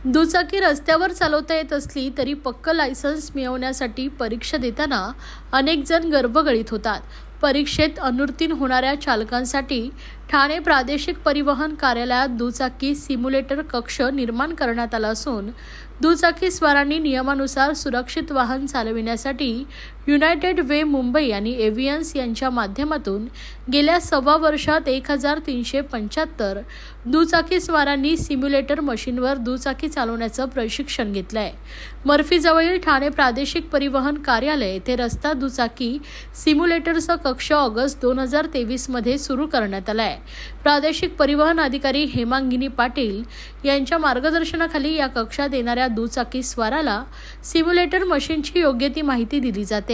दुचाकी रस्त्यावर चालवता येत असली तरी पक्क लायसन्स मिळवण्यासाठी परीक्षा देताना अनेक जण गर्भगळीत होतात। परीक्षेत अनुत्तीर्ण होणाऱ्या चालकांसाठी ठाणे प्रादेशिक परिवहन कार्यालयात दुचाकी सिम्युलेटर कक्ष निर्माण करण्यात आला असून दुचाकी स्वारांनी नियमानुसार सुरक्षित वाहन चालविण्यासाठी युनायटेड वे मुंबई आणि एव्हियन्स यांच्या माध्यमातून गेल्या 1.25 वर्षात 1375 दुचाकी स्वारांनी सिम्युलेटर मशीनवर दुचाकी चालवण्याचं प्रशिक्षण घेतलं आहे। मर्फीजवळील ठाणे प्रादेशिक परिवहन कार्यालय येथे रस्ता दुचाकी सिम्युलेटरचा कक्ष ऑगस्ट 2023 मध्ये सुरू करण्यात आला आहे। प्रादेशिक परिवहन अधिकारी हेमांगिनी पाटील यांच्या मार्गदर्शनाखाली या कक्षात येणाऱ्या दुचाकी स्वाराला सिम्युलेटर मशीनची योग्य ती माहिती दिली जाते।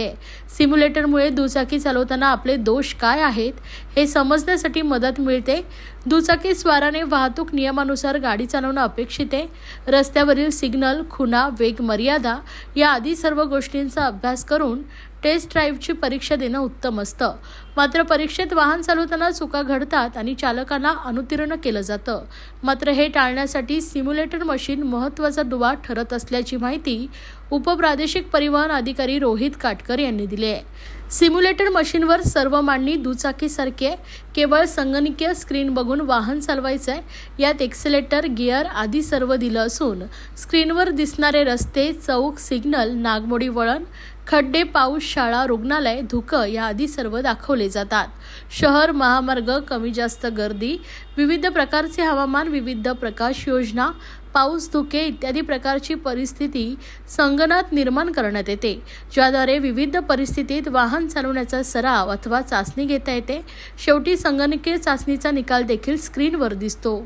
सिम्युलेटरमुळे दुचाकी चालवताना आपले दोष काय आहेत हे समजण्यासाठी मदत मिळते। दुचाकी स्वाराने वाहतूक नियमानुसार गाडी चालवणं अपेक्षित आहे। रस्त्यावरील सिग्नल, खुणा, वेग मर्यादा या आदी सर्व गोष्टींचा अभ्यास करून टेस्ट ड्राईव्हची परीक्षा देणं उत्तम असतं। मात्र परीक्षेत वाहन चालवताना चुका घडतात आणि चालकांना अनुत्तीर्ण केलं जातं। मात्र हे टाळण्यासाठी सिम्युलेटर मशीन महत्त्वाचा दुवा ठरत असल्याची माहिती उपप्रादेशिक परिवहन अधिकारी रोहित काटकर यांनी दिली आहे। सिम्युलेटर मशीनवर सर्वमान्य दुचाकीसारखे केवळ संगणकीय स्क्रीन बघून वाहन चालवायचं आहे। यात एक्सेलेटर, गिअर आदी सर्व दिलं असून स्क्रीनवर दिसणारे रस्ते, चौक, सिग्नल, नागमोडी वळण, खड्डे, पाऊस, शाळा, रुग्णालय, धुकं या आदी सर्व दाखवले जातात। शहर, महामार्ग, कमी जास्त गर्दी, विविध प्रकारचे हवामान, विविध प्रकाश योजना, पाऊस, धुके इत्यादी प्रकारची परिस्थिती संगणकात निर्माण करण्यात येते, ज्याद्वारे विविध परिस्थितीत वाहन चालवण्याचा सराव अथवा चाचणी घेता येते। शेवटी संगणकीय चाचणीचा निकाल देखील स्क्रीनवर दिसतो।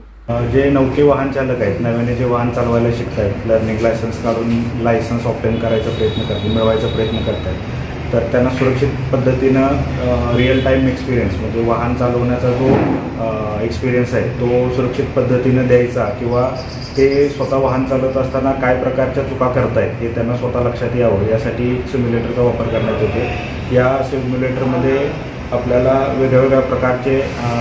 जे नौके वाहन चालक आहेत, नव्याने जे वाहन चालवायला शिकतात, लर्निंग लायसन्स काढून लायसन्स ऑब्टेन करायचा प्रयत्न करतात, मिळवायचा प्रयत्न करतात, तर त्यांना सुरक्षित पद्धतीनं रिअल टाईम एक्सपिरियन्स म्हणजे वाहन चालवण्याचा जो एक्सपिरियन्स आहे तो सुरक्षित पद्धतीनं द्यायचा किंवा ते स्वतः वाहन चालवत असताना काय प्रकारच्या चुका करतायत हे त्यांना स्वतः लक्षात यावं यासाठी सिम्युलेटरचा वापर करण्यात येतो। या सिम्युलेटरमध्ये आपल्याला वेगवेगळ्या प्रकारचे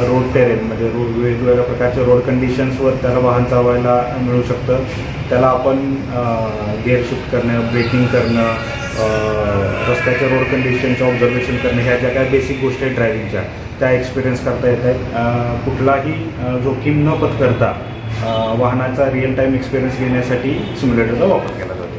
रोड टेरेन म्हणजे वेगवेगळ्या प्रकारचे रोड कंडिशन्सवर त्याला वाहन चालवायला मिळू शकतं। त्याला आपण गिअर शिफ्ट करणं, ब्रेकिंग करणं, रस्त्याच्या रोड कंडिशनचं ऑब्झर्वेशन करणं ह्या ज्या काही बेसिक गोष्टी आहेत ड्रायव्हिंगच्या त्या एक्सपिरियन्स करता येत आहेत। कुठलाही जोखीम न पत्करता वाहनाचा रिअल टाईम एक्सपिरियन्स घेण्यासाठी सिम्युलेटरचा वापर केला